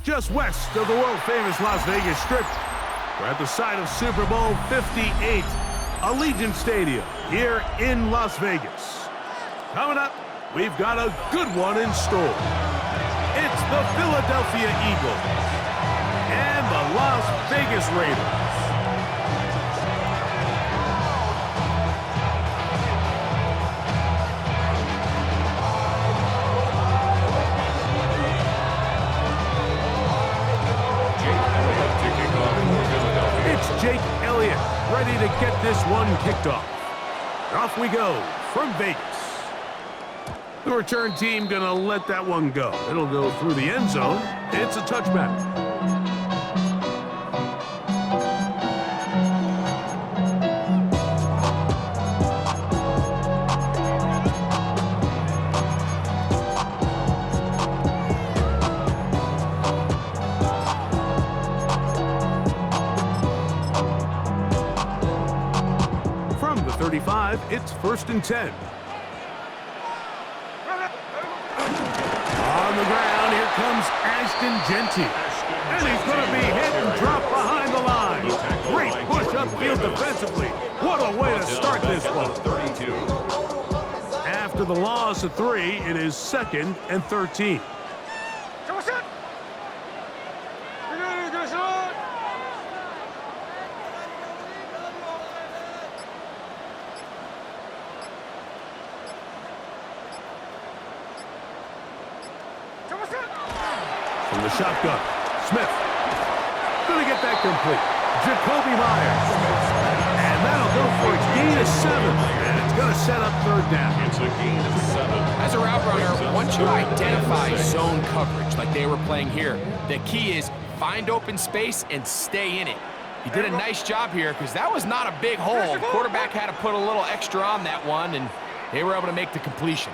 just west of the world-famous Las Vegas Strip. We're at the site of Super Bowl 58, Allegiant Stadium, here in Las Vegas. Coming up, we've got a good one in store. It's the Philadelphia Eagles and the Las Vegas Raiders. Jake Elliott ready to get this one kicked off. Off we go from Vegas. The return team gonna let that one go. It'll go through the end zone. It's a touchback. It's 1st and 10. On the ground, here comes Ashton Jeanty. And he's going to be hit and dropped behind the line. Great push upfield defensively. What a way to start this one. After the loss of 3, it is 2nd and 13. From the shotgun, Smith. Gonna get that complete. Jakobi Meyers. And that'll go for a gain of 7. And it's gonna set up 3rd down. It's a gain of 7. As a route runner, once you identify zone coverage like they were playing here, the key is find open space and stay in it. He did a nice job here because that was not a big hole. The quarterback had to put a little extra on that one, and they were able to make the completion.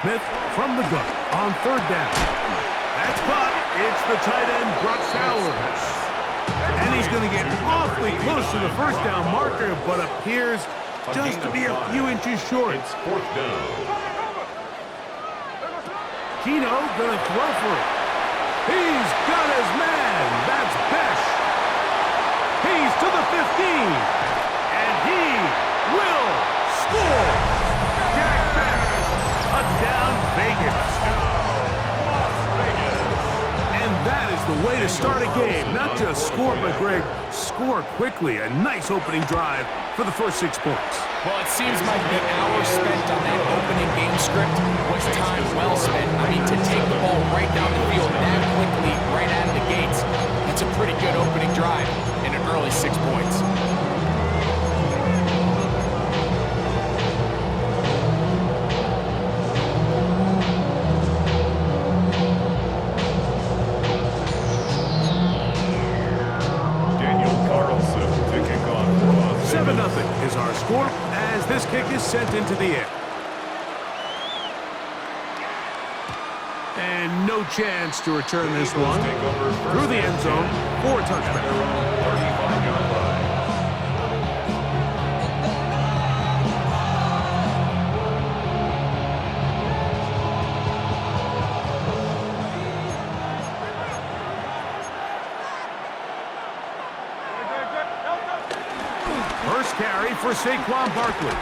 Smith from the gun on 3rd down. That's caught. It's the tight end, Brock Bowers. And he's going to get awfully close to the 1st down marker, but appears just to be a few inches short. It's 4th down. Keno going to throw for it. He's got his man. That's Besh. He's to the 15. And he will score. Jack Besh. Touchdown, Vegas. And that is the way to start a game. Not just score, but, Greg, score quickly. A nice opening drive for the first 6 points. Well, it seems like the hour spent on that opening game script was time well spent. I mean, to take the ball right down the field that quickly, right out of the gates, that's a pretty good opening drive and an early 6 points. Daniel Carlson to kick off for Las Vegas. 7-0 is our score as this kick is sent into the air. And no chance to return this one through the end zone for a touchback. 35-yard line. First carry for Saquon Barkley.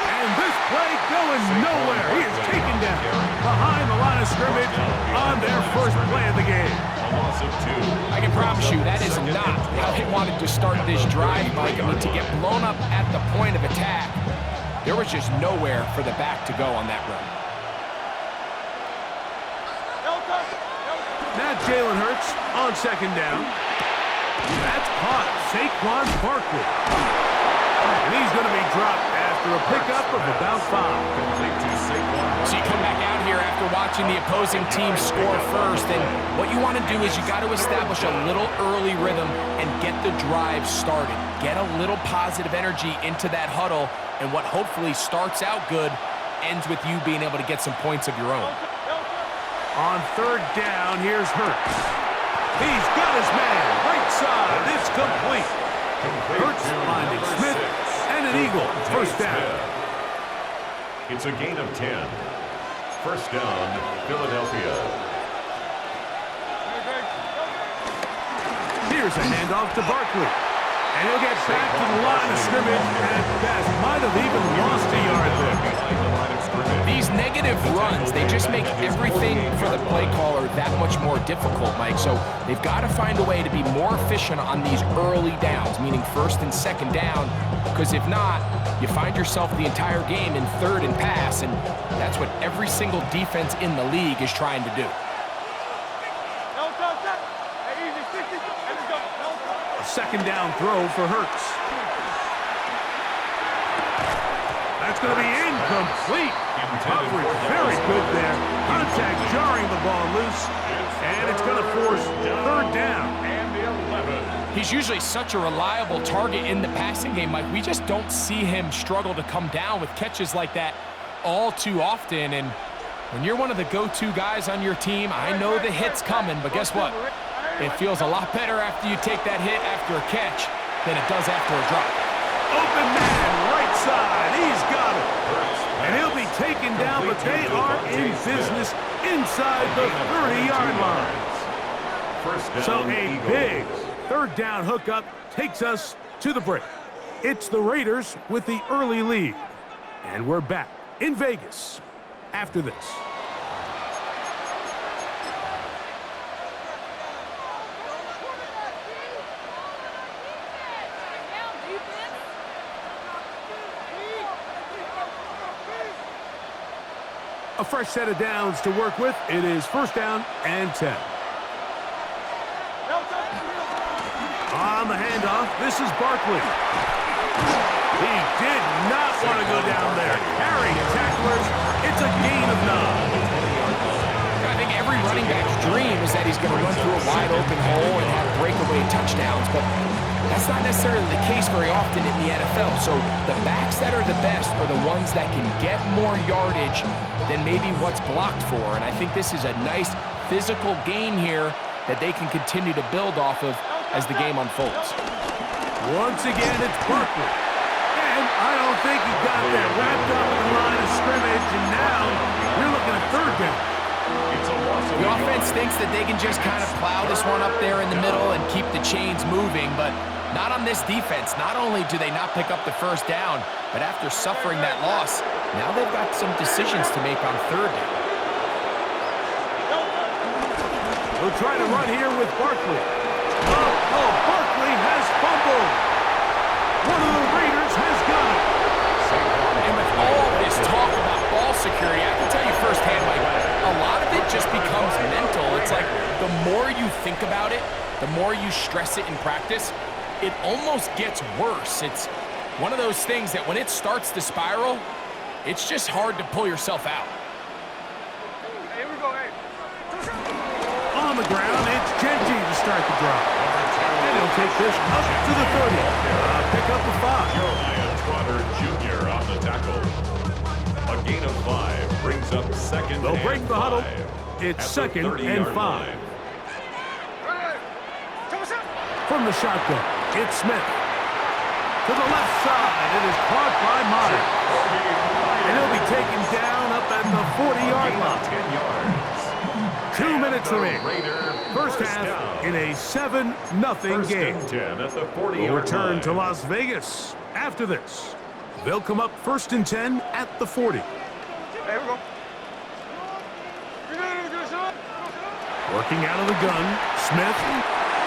And this play going nowhere. He is taken down behind the line of scrimmage on their first play of the game. A loss of 2. I can promise you that is not how they wanted to start this drive, Mike. I mean, to get blown up at the point of attack, there was just nowhere for the back to go on that run. Now Jalen Hurts on 2nd down. That's caught. Saquon Barkley. And he's going to be dropped after a pickup of about 5. So you come back out here after watching the opposing team score first, and what you want to do is you got to establish a little early rhythm and get the drive started. Get a little positive energy into that huddle, and what hopefully starts out good ends with you being able to get some points of your own. On 3rd down, here's Hurts. He's got his man. Right side. It's complete. Hurts finding Smith and an Eagle. 1st down. It's a gain of 10. First down, Philadelphia. Here's a handoff to Barkley. And he'll get back to the line of scrimmage and at best might have even lost a yard there. These negative runs, they just make everything for the play caller that much more difficult, Mike. So they've got to find a way to be more efficient on these early downs, meaning first and second down, because if not, you find yourself the entire game in third and pass, and that's what every single defense in the league is trying to do. A second down throw for Hurts. That's going to be incomplete. Coverage very good there. Contact jarring the ball loose, and it's going to force third down. And the 11. He's usually such a reliable target in the passing game, Mike. We just don't see him struggle to come down with catches like that all too often. And when you're one of the go-to guys on your team, I know the hit's coming, but guess what? It feels a lot better after you take that hit after a catch than it does after a drop. Open man, right side. He's got it. And he'll be taken down, but they are in business inside the 30-yard line. So a big third down hookup takes us to the break. It's the Raiders with the early lead. And we're back in Vegas after this. A fresh set of downs to work with. It is first down and 10. On the handoff, this is Barkley. He did not want to go down there. Carrying tacklers, it's a gain of 9. I think every running back's dream is that he's going to run through a wide open hole and have breakaway touchdowns, but that's not necessarily the case very often in the NFL. So the backs that are the best are the ones that can get more yardage than maybe what's blocked for. And I think this is a nice physical gain here that they can continue to build off of as the game unfolds. Once again, it's Barkley. And I don't think he got that wrapped up in the line of scrimmage, and now you're looking at third down. The offense thinks that they can just kind of plow this one up there in the middle and keep the chains moving, but not on this defense. Not only do they not pick up the first down, but after suffering that loss, now they've got some decisions to make on third down. We'll try to run here with Barkley. Oh, Barkley has fumbled. One of the Raiders has got it. And with all this talk about ball security, I can tell you firsthand, Mike, a lot of it just becomes mental. It's like the more you think about it, the more you stress it in practice, it almost gets worse. It's one of those things that when it starts to spiral, it's just hard to pull yourself out. Here we go, hey. On the ground, it's Genty to start the drive. And he'll take this up to the 30. Pick up the 5. Jeremiah Trotter Jr. on the tackle. A gain of 5 brings up second They'll and break the huddle. 5. It's At the second and 30-yard 5. line. From the shotgun, it's Smith. To the left side, it is caught by Myers. And he'll be taken down up at the 40-yard line. 10 yards. 2 minutes remaining. Raider, First half down. in a 7-0 First game. and 10 at the 40-yard We'll return line. to Las Vegas after this. They'll come up first and 10 at the 40. Here we go. Working out of the gun, Smith.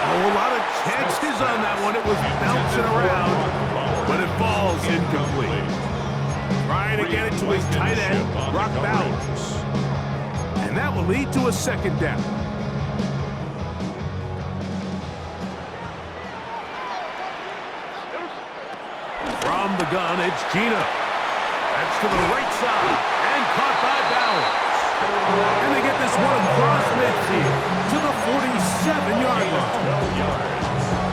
Oh, a lot of chances on that one. It was bouncing around, but it falls incomplete. Trying to get it to his tight end, Brock Bowers. And that will lead to a second down. From the gun, it's Gino. That's to the right side, and caught by Bowers. And they get this one across midfield to the 47-yard line.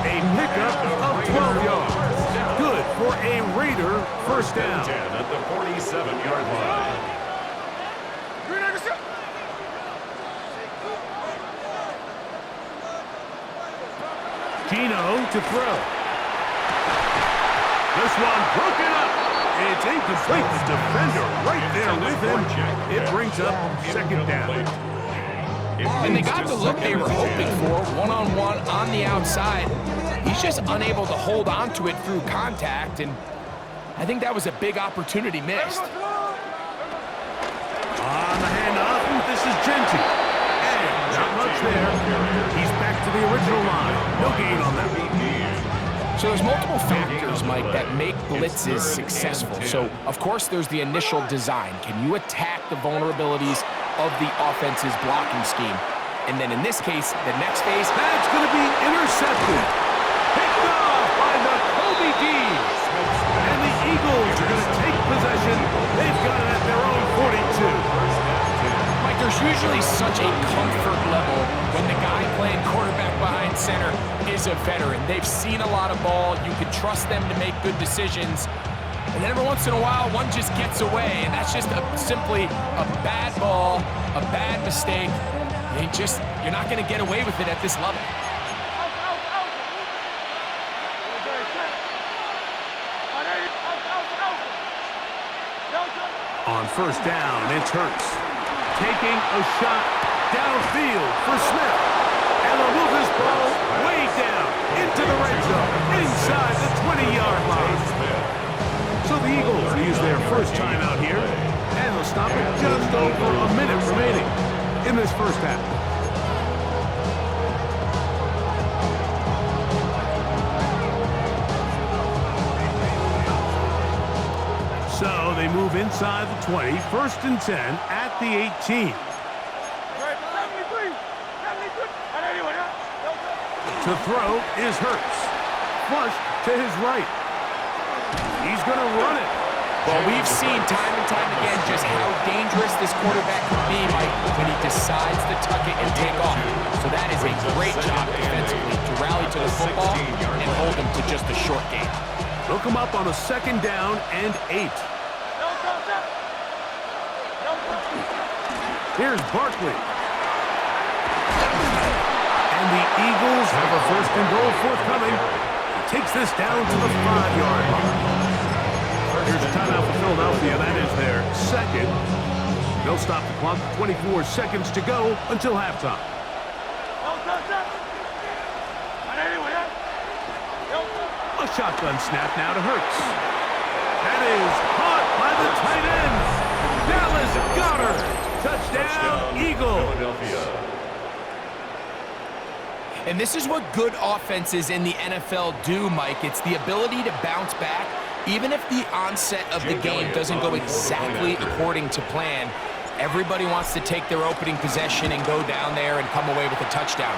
A pickup of 12 yards. Good for a Raider first down. 10 at the 47-yard line. Gino to throw. This one broken up. It's incomplete. The defender right there with him. It brings up second down. And they got the look they were hoping for, one-on-one on the outside. He's just unable to hold on to it through contact, and I think that was a big opportunity missed. On the handoff, this is Genty. And not much there. He's back to the original line. No gain on that. So there's multiple factors, Mike, that make blitzes successful. So, of course, there's the initial design. Can you attack the vulnerabilities of the offense's blocking scheme? And then in this case, the next phase, that's going to be intercepted. Picked off by the Kobe D's. And the Eagles are going to take possession. They've got it at their own 42. Mike, there's usually such a comfort level when the guy playing quarterback behind center is a veteran. They've seen a lot of ball. You can trust them to make good decisions. And then every once in a while, one just gets away, and that's just simply a bad ball, a bad mistake. You're not going to get away with it at this level. On first down, it's Hurts. Taking a shot downfield for Smith. And they'll move this ball way down into the red zone, inside the 20-yard line. So the Eagles use their first timeout here, and they'll stop it just over a minute remaining in this first half. So they move inside the 20, first and 10 at the 18. To throw is Hurts. Flush to his right. He's going to run it. Well, we've seen time and time again just how dangerous this quarterback can be, Mike, when he decides to tuck it and take off. So that is a great job defensively to rally to the football and hold him to just a short game. They'll come up on a second down and 8. Here's Barkley. And the Eagles have a first and goal forthcoming. He takes this down to the 5-yard line. Here's a timeout for Philadelphia. That is their second. They'll stop the clock. 24 seconds to go until halftime. A shotgun snap now to Hurts. That is caught by the tight end. Dallas Goedert. Touchdown, Eagles. And this is what good offenses in the NFL do, Mike. It's the ability to bounce back, even if the onset of the game doesn't go exactly according to plan. Everybody wants to take their opening possession and go down there and come away with a touchdown.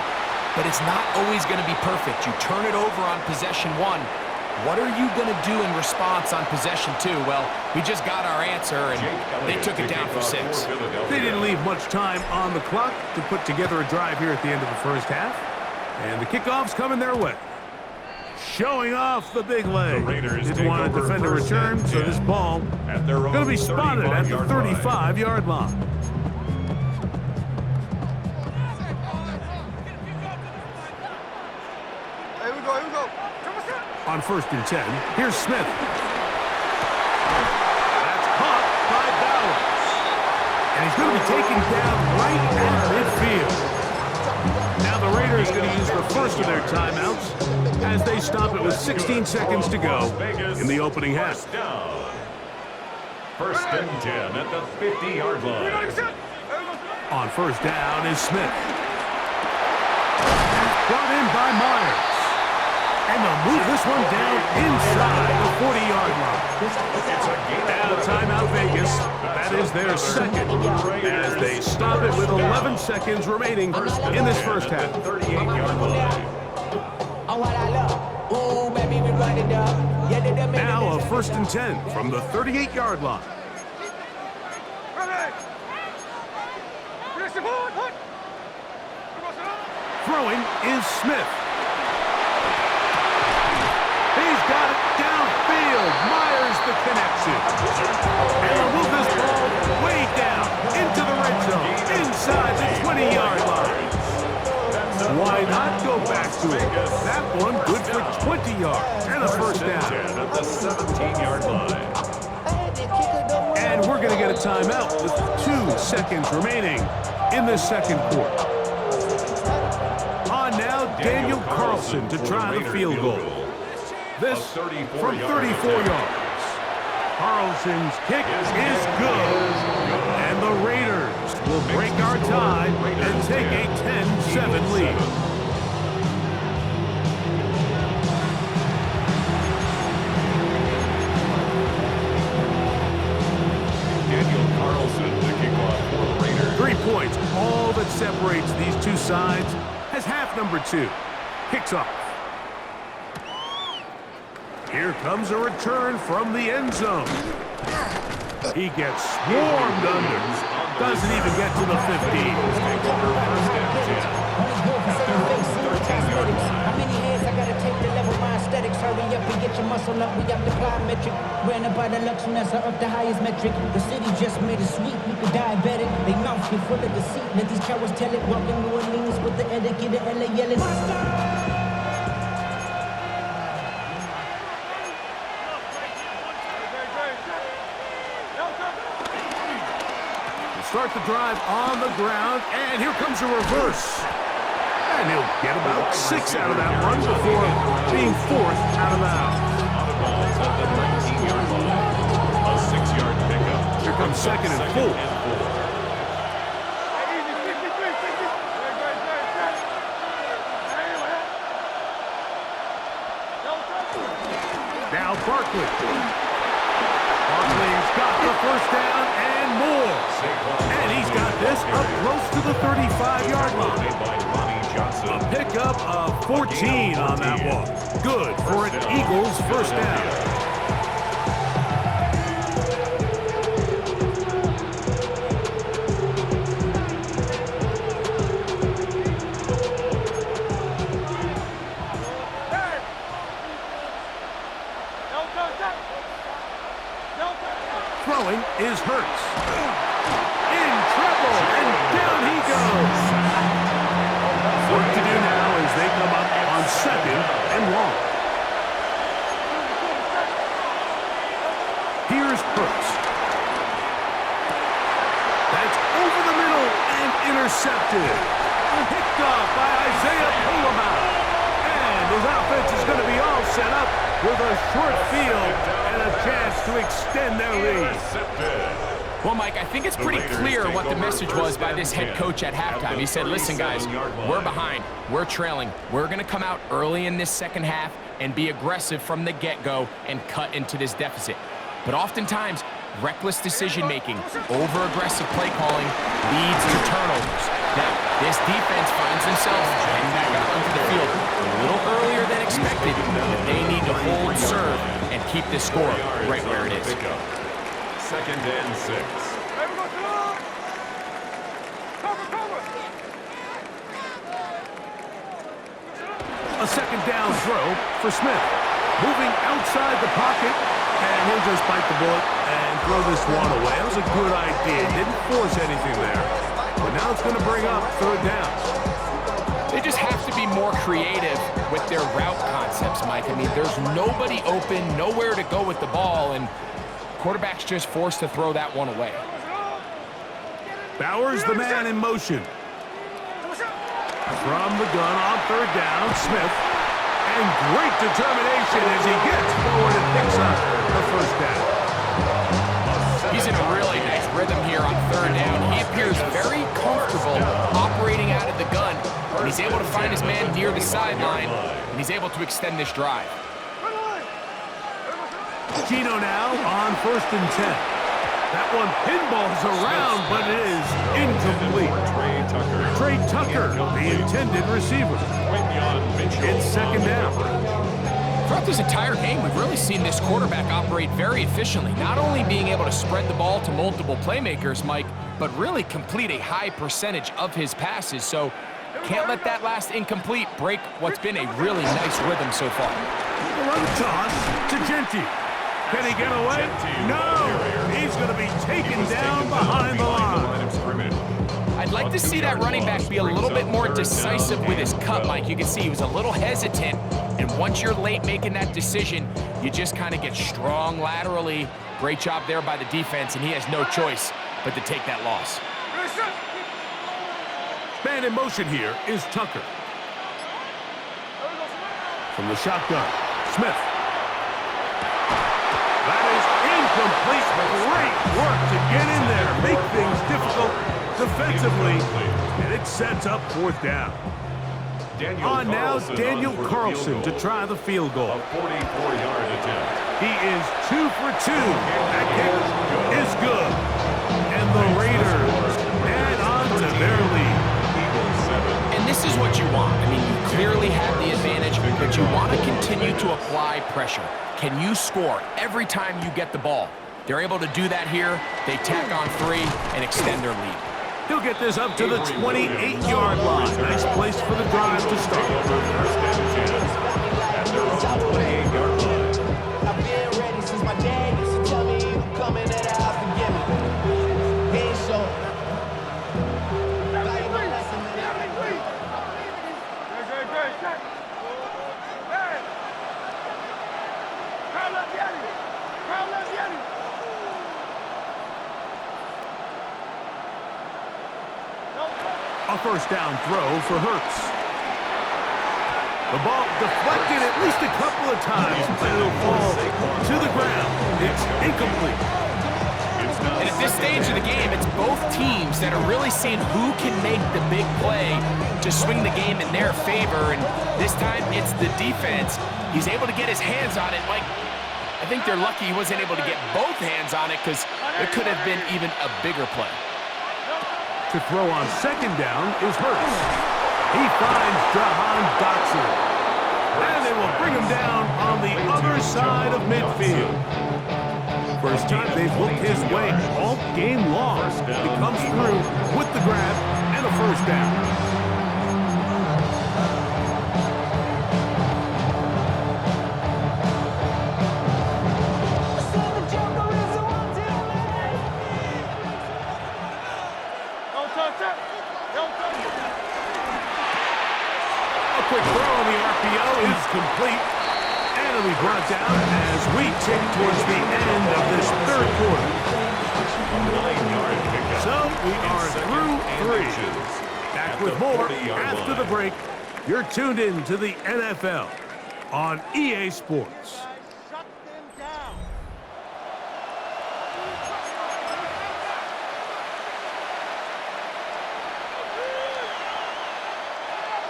But it's not always going to be perfect. You turn it over on possession 1. What are you going to do in response on possession 2? Well, we just got our answer, and they took it down for 6. They didn't leave much time on the clock to put together a drive here at the end of the first half. And the kickoff's coming their way. Showing off the big leg. Didn't want to defend a return, so this ball going to be spotted at the 35-yard line. Here we go. On first and 10, here's Smith. That's caught by Bowers. And he's going to be taken down right at midfield. Now the Raiders going to use the first of their timeouts as they stop it with 16 seconds to go in the opening half. First and 10 at the 50-yard line. On first down is Smith. Brought in by Myers. And they'll move this one down inside the 40-yard line. Now timeout Vegas. That is their second as they stop it with 11 seconds remaining in this first half. 38-yard line. Now a first and 10 from the 38-yard line. Throwing is Smith. He's got it downfield. Myers the connection. And they'll move this ball way down into the red zone, inside the 20-yard line. Why not go back to it? That one good for 20 yards and a first down. At the 17-yard line. timeout with 2 seconds remaining in the second quarter. On now, Daniel Carlson to try the field goal. This from 34 yards. Carlson's kick is good. And the Raiders will break our tie and take a 10-7 lead. Daniel Carlson, the kickoff for the Raiders. 3 points, all that separates these two sides, as half number 2 kicks off. Here comes a return from the end zone. He gets swarmed under. Doesn't even get to the 15. Take over first and 10. How many hands I gotta take to level my aesthetics? Hurry up and get your muscle up. We up the plyometric. Ran up by the luxury, that's up the highest metric. The city just made it sweet. People diabetic. They mouth get full of deceit. Let these cowards tell it. Walking New Orleans with the etiquette of LA yelling. Start the drive on the ground, and here comes a reverse. And he'll get about 6 out of that one before being forced out of bounds. On the ball at the 19-yard line. A 6-yard pickup. Here comes second and 4. Now Barkley. Barkley's got the first down and more. And he's got this up close to the 35-yard line. A pickup of 14 on that walk. Good for an Eagles first down. Throwing is Hurts. In trouble, and down he goes. Work to do now as they come up on 2nd and long. Here's Hurts. That's over the middle and intercepted. Picked off by Isaiah Pouliot. And his offense is going to be all set up with a short field and a chance to extend their lead. Well, Mike, I think it's pretty clear what the message was by this head coach at halftime. He said, listen, guys, we're behind. We're trailing. We're going to come out early in this second half and be aggressive from the get-go and cut into this deficit. But oftentimes, reckless decision-making, over-aggressive play calling leads to turnovers. Now, this defense finds themselves heading back out onto the field a little earlier than expected, but they need to hold serve and keep this score right where it is. 2nd and 6. A second down throw for Smith. Moving outside the pocket, and he'll just bite the bullet and throw this one away. That was a good idea. Didn't force anything there. But now it's going to bring up 3rd down. They just have to be more creative with their route concepts, Mike. I mean, there's nobody open, nowhere to go with the ball, and quarterback's just forced to throw that one away. Bowers, the man in motion. From the gun on 3rd down, Smith. And great determination as he gets forward and picks up the first down. He's in a really nice rhythm here on 3rd down. He appears very comfortable operating out of the gun, and he's able to find his man near the sideline, and he's able to extend this drive. Gino now on 1st and 10. That one pinballs around, but it is incomplete. Trey Tucker, the intended receiver. It's 2nd down. Throughout this entire game, we've really seen this quarterback operate very efficiently, not only being able to spread the ball to multiple playmakers, Mike, but really complete a high percentage of his passes. So can't let that last incomplete break what's been a really nice rhythm so far. The run toss to Genty. Can he get away? No! He's going to be taken down behind the line. I I'd like to see that running back be a little bit more decisive with his cut, Mike. You can see he was a little hesitant, and once you're late making that decision, you just kind of get strong laterally. Great job there by the defense, and he has no choice but to take that loss. Man in motion here is Tucker. From the shotgun, Smith. That is incomplete. Great work to get in there, make things difficult defensively, and it sets up fourth down. Now Daniel Carlson to try the field goal. A 44-yard attempt. He is 2 for 2. That kick is good. And the Raiders add on to their lead. And this is what you want. I mean, you clearly have the advantage, but you want to continue to apply pressure. Can you score every time you get the ball? They're able to do that here. They tack on 3 and extend their lead. He'll get this up to the 28-yard line. Nice place for the drive to start. At their own 28-yard line. I've been ready since my dad used to tell me he would come into the house and give me. He ain't so. A first down throw for Hurts. The ball deflected at least a couple of times, but it'll fall to the ground. It's incomplete. And at this stage of the game, it's both teams that are really seeing who can make the big play to swing the game in their favor. And this time, it's the defense. He's able to get his hands on it. Like, I think they're lucky he wasn't able to get both hands on it because it could have been even a bigger play. To throw on second down is Hurts. He finds Jahan Dotson. And they will bring him down on the other side of midfield. First time they've looked his way all game long. He comes through with the grab and a first down. Quick throw on the RPO is complete, and it'll be brought down as we tick towards the end of this third quarter. So we are through 3. Back with more after the break. You're tuned in to the NFL on EA Sports.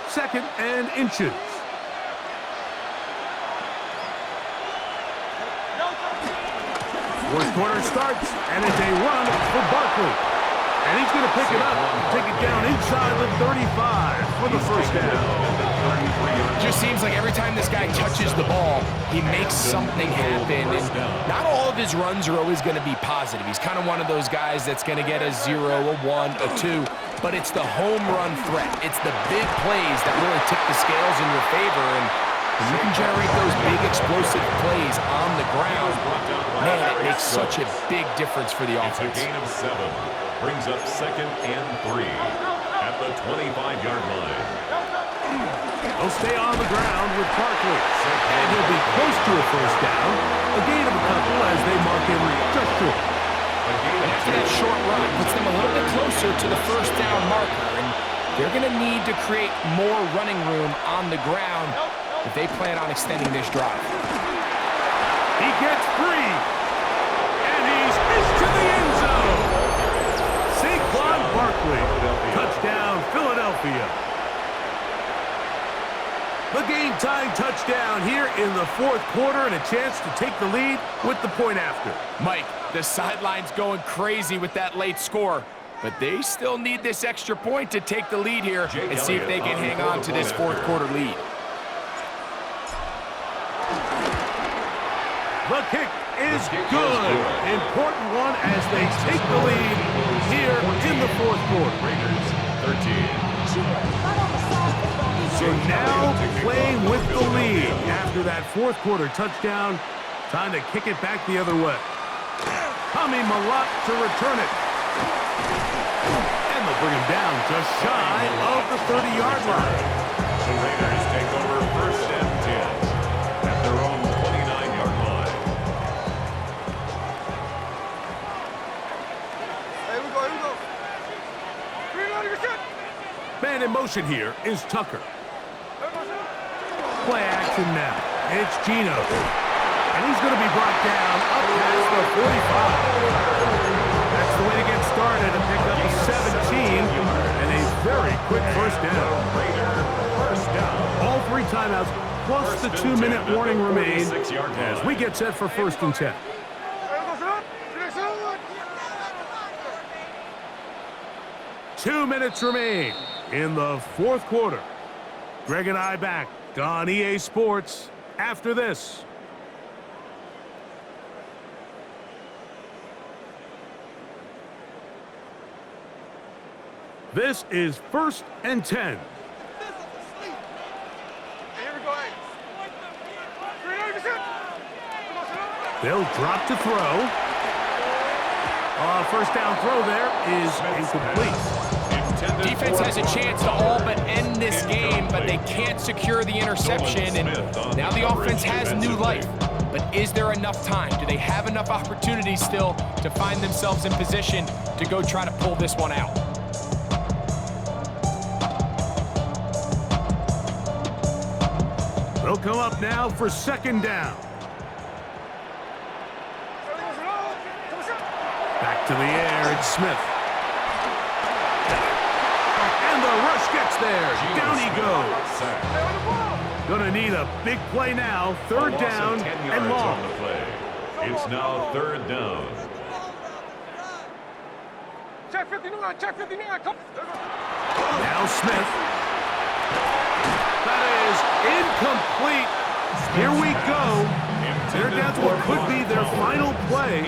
Second and inches. Fourth quarter starts, and it's a run for Barkley. And he's going to pick it up, take it down inside the 35 for the first down. Just seems like every time this guy touches the ball, he makes something happen. And not all of his runs are always going to be positive. He's kind of one of those guys that's going to get a 0, a 1, a 2. But it's the home run threat. It's the big plays that really tip the scales in your favor. And when you can generate those big explosive plays on the ground, man, it makes such a big difference for the offense. It's a gain of 7. Brings up second and 3 at the 25-yard line. He'll stay on the ground with Barkley. And he'll be close to a first down. A gain of a couple as they mark him just short. And after that short run, it puts them a little bit closer to the first down marker. And they're going to need to create more running room on the ground if they plan on extending this drive. He gets free. And he's into the end zone. Saquon Barkley. Touchdown, Philadelphia. The game-tying touchdown here in the fourth quarter and a chance to take the lead with the point after. Mike, the sideline's going crazy with that late score, but they still need this extra point to take the lead here and see if they can hang on to this fourth quarter lead. The kick is good. Important one as they take the lead here in the fourth quarter. Raiders 13. So now playing with the lead after that fourth quarter touchdown. Time to kick it back the other way. Tommy Malott to return it. And the bring him down just shy of the 30-yard line. The Raiders take over 1st and 10 at their own 29-yard line. Here we go, here we go. Reloading your shit. Man in motion here is Tucker. Here we go, sir. Play action now. It's Geno. And he's going to be brought down up past the 45. That's the way to get started and pick up a 17 and a very quick first down. All 3 timeouts plus the 2-minute warning remain as we get set for 1st and 10. Here we go, sir. Next one. 2 minutes remain in the 4th quarter. Greg and I back on EA Sports after this. This is 1st and 10. Here we go, hey. Reloading your shit. Here we go, sir. They'll drop to throw. First down throw there is incomplete. Defense has a chance to all but end this game, but they can't secure the interception, and now the offense has new life. But is there enough time? Do they have enough opportunities still to find themselves in position to go try to pull this one out? They'll come up now for 2nd down. Back to the air, it's Smith. And the rush gets there. Down he goes. Gonna need a big play now. 3rd down and long. On the play. It's now 3rd down. Check 59, check 59. Come. Now Smith. That is incomplete. Here we go. They're down to what could be their final play.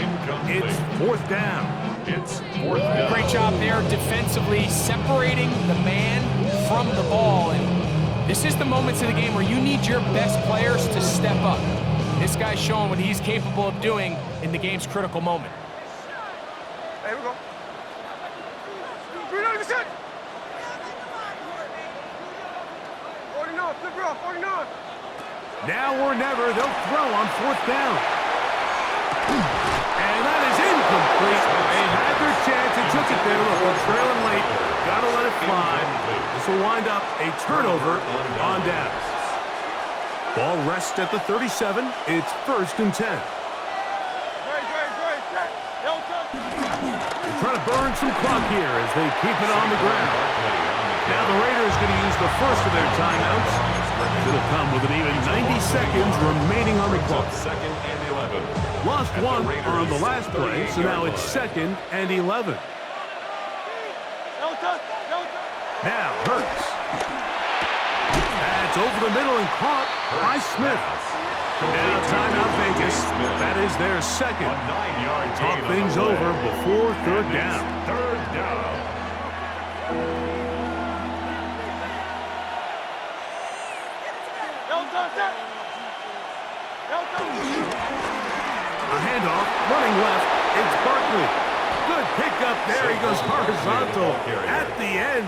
It's 4th down. It's 4th down. Great job there defensively, separating the man from the ball. And this is the moments of the game where you need your best players to step up. This guy's showing what he's capable of doing in the game's critical moment. Here we go. Reloading your shit. 49, flip it off, 49. Now or never, they'll throw on 4th down. And that is incomplete. They had their chance and took it there. Look, they're trailing late. Got to let it fly. This will wind up a turnover on downs. Ball rests at the 37. It's 1st and 10. Great. They're trying to burn some clock here as they keep it on the ground. Now the Raiders going to use the first of their timeouts. It'll come with an even 90 seconds remaining on the clock. 2nd and 11. Lost one on the last play, so now it's 2nd and 11. Now Hurts. That's over the middle and caught by Smith. Now timeout Vegas. That is their 2nd. A 9-yard Talk gain on things the play. over before 3rd down. 3rd down. A handoff, running left, it's Barkley. Good pickup there, he goes horizontal at the end.